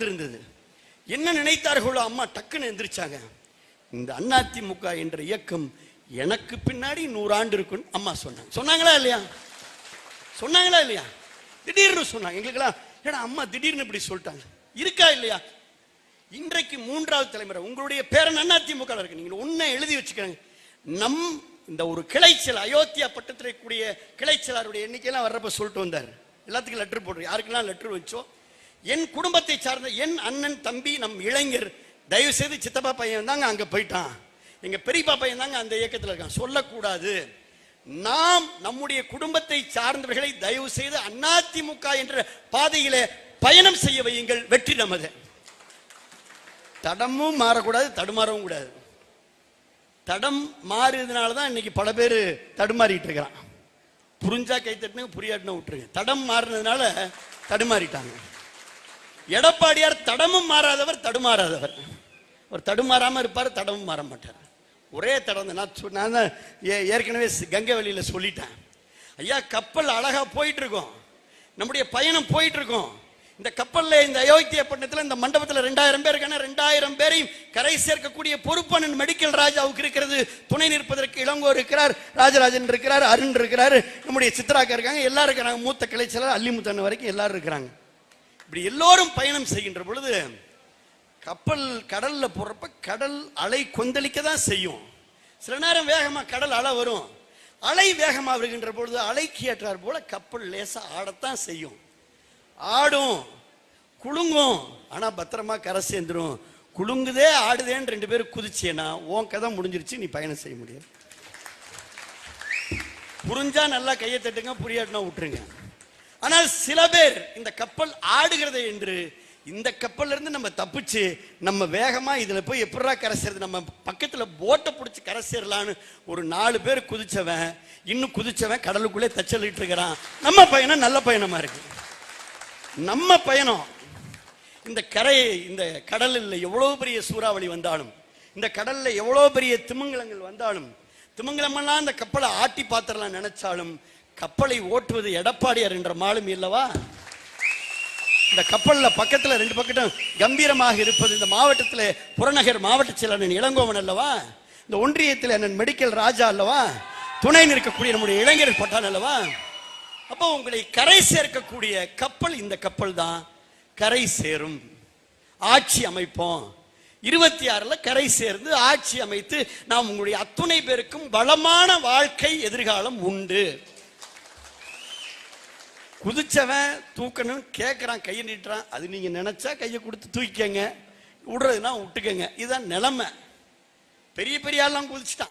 இருந்தது. என்ன நினைத்தார்களோ அம்மா டக்குன்னு எந்திரிச்சாங்க. இந்த அதிமுக என்ற இயக்கம் எனக்கு பின்னாடி 100 ஆண்டு இருக்குன்னு அம்மா சொன்னாங்க. சொன்னாங்களா இல்லையா? சொன்னாங்களா இல்லையா? திடீர்னு சொன்னாங்க. எங்களுக்கெல்லாம் ஏன்னா அம்மா திடீர்னு இப்படி சொல்லிட்டாங்க. இருக்கா இல்லையா? இன்றைக்கு 3வது தலைமுறை உங்களுடைய பேரன் அதிமுக இருக்கு. நீங்க ஒன்ன எழுதி வச்சுக்கிறாங்க. இந்த ஒரு கிளைச்சல் அயோத்தியா பட்டத்தில் கூடிய கிளைச்சலாருடைய எண்ணிக்கையெல்லாம் வர்றப்ப சொல்லிட்டு வந்தார். எல்லாத்துக்கும் லெட்டர் போடுறோம். யாருக்கெல்லாம் லெட்டர் வச்சோ என் குடும்பத்தை சார்ந்த என் அண்ணன் தம்பி நம் இளைஞர் தயவு செய்து சித்தப்பா பையன் தாங்க அங்க போயிட்டான், எங்க பெரியப்பா பையன் தாங்க அந்த இயக்கத்தில் இருக்கான் சொல்லக்கூடாது. நாம் நம்முடைய குடும்பத்தை சார்ந்தவர்களை தயவு செய்து அதிமுக என்ற பாதையில பயணம் செய்ய வையுங்கள். வெற்றி நமது. தடமும் மாறக்கூடாது, தடுமாறவும் கூடாது. தடம் மாறியதுனாலதான் இன்னைக்கு பல பேர் தடுமாறிட்டு இருக்கிறான். புரிஞ்சா கை தட்டுங்க, புரியாட்டுனா விட்டுருங்க. தடம் மாறினதுனால தடுமாறிட்டாங்க. எடப்பாடியார் தடமும் மாறாதவர், தடுமாறாதவர். அவர் தடுமாறாம இருப்பார், தடமும் மாற மாட்டார். ஒரே தடம். நான் ஏற்கனவே கங்கை வழியில சொல்லிட்டேன். ஐயா, கப்பல் அழகா போயிட்டு இருக்கோம், நம்முடைய பயணம் போயிட்டு இருக்கோம். இந்த கப்பல்ல இந்த அயோத்தியா பட்டணத்துல இந்த மண்டபத்துல 2000 பேர் இருக்கான. 2000 பேரையும் கரை சேர்க்கக்கூடிய பொறுப்பான மெடிக்கல் ராஜாவுக்கு இருக்கிறது. துணை நிற்பதற்கு இளங்கோ இருக்கிறார், ராஜராஜன் இருக்கிறார், அருண் இருக்கிறார், நம்முடைய சித்ராக்கா இருக்காங்க, எல்லாரும் இருக்கிறாங்க. மூத்த கிளைச்சலர் அல்லிமுத்தன் வரைக்கும் எல்லாரும் இருக்கிறாங்க. இப்படி எல்லோரும் பயணம் செய்கின்ற பொழுது கப்பல் கடல்ல போறப்ப கடல் அலை கொந்தளிக்க தான் செய்யும். சில நேரம் வேகமா கடல் அலை வரும். அலை வேகமா வருகின்ற பொழுது அலைக்கு ஏற்றார் போல கப்பல் லேசா ஆடத்தான் செய்யும். ஆடும், குலுங்கும், ஆனா பத்திரமா கரை சேர்ந்துரும். குலுங்குதே ஆடுதேன்னு 2 பேரும் குதிச்சேனா உன் கதை முடிஞ்சிருச்சு, நீ பயணம் செய்ய முடியாது. புரிஞ்சா நல்லா கையை தட்டுங்க, புரியாட்டுனா விட்டுருங்க. ஆனால் சில பேர் இந்த கப்பல் ஆடுகிறதை என்று இந்த கப்பல்ல இருந்து நம்ம தப்பிச்சு நம்ம வேகமா இதுல போய் எப்படா கரை சேருது, நம்ம பக்கத்துல போட்டை பிடிச்சி கரை சேரலான்னு ஒரு 4 பேர் குதிச்சவன் இன்னும் குதிச்சவன் கடலுக்குள்ளே தச்சலிட்டு இருக்கிறான். நம்ம பயணம் நல்ல பயணமா இருக்கு. நம்ம பயணம் இந்த கரை, இந்த கடலில் எவ்வளவு பெரிய சூறாவளி வந்தாலும், இந்த கடல்ல எவ்வளவு பெரிய திமிங்கலங்கள் வந்தாலும், திமிங்கலமெல்லாம் இந்த கப்பலை ஆட்டி பாத்திரலாம் நினைச்சாலும், கப்பலை ஓட்டுவது எடப்பாடியார் என்ற மாலுமி இல்லவா? இந்த கப்பல்ல பக்கத்துல 2 பக்கட்டும் கம்பீரமாக இருப்பது இந்த மாவட்டத்தில் புறநகர் மாவட்ட செயலாளர் இளங்கோவன் அல்லவா? இந்த ஒன்றியத்தில் அண்ணன் மெடிக்கல் ராஜா அல்லவா? துணை நிற்கக்கூடிய நம்முடைய இளைஞர் பட்டான் அல்லவா? அப்போ உங்களை கரை சேர்க்கக்கூடிய கப்பல் இந்த கப்பல் தான். கரை சேரும், ஆட்சி அமைப்போம். 26ல கரை சேர்ந்து ஆட்சி அமைத்து நாம் உங்களுடைய அத்துணை பேருக்கும் வளமான வாழ்க்கை எதிர்காலம் உண்டு. குதிச்சவன் தூக்கணும் கேட்கறான், கையை நீட்டுறான். அது நீங்க நினைச்சா கையை கொடுத்து தூக்கிக்கங்க, விடுறதுன்னா விட்டுக்கங்க. இதுதான் நிலைமை. பெரிய பெரிய ஆள்லாம் குதிச்சுட்டான்.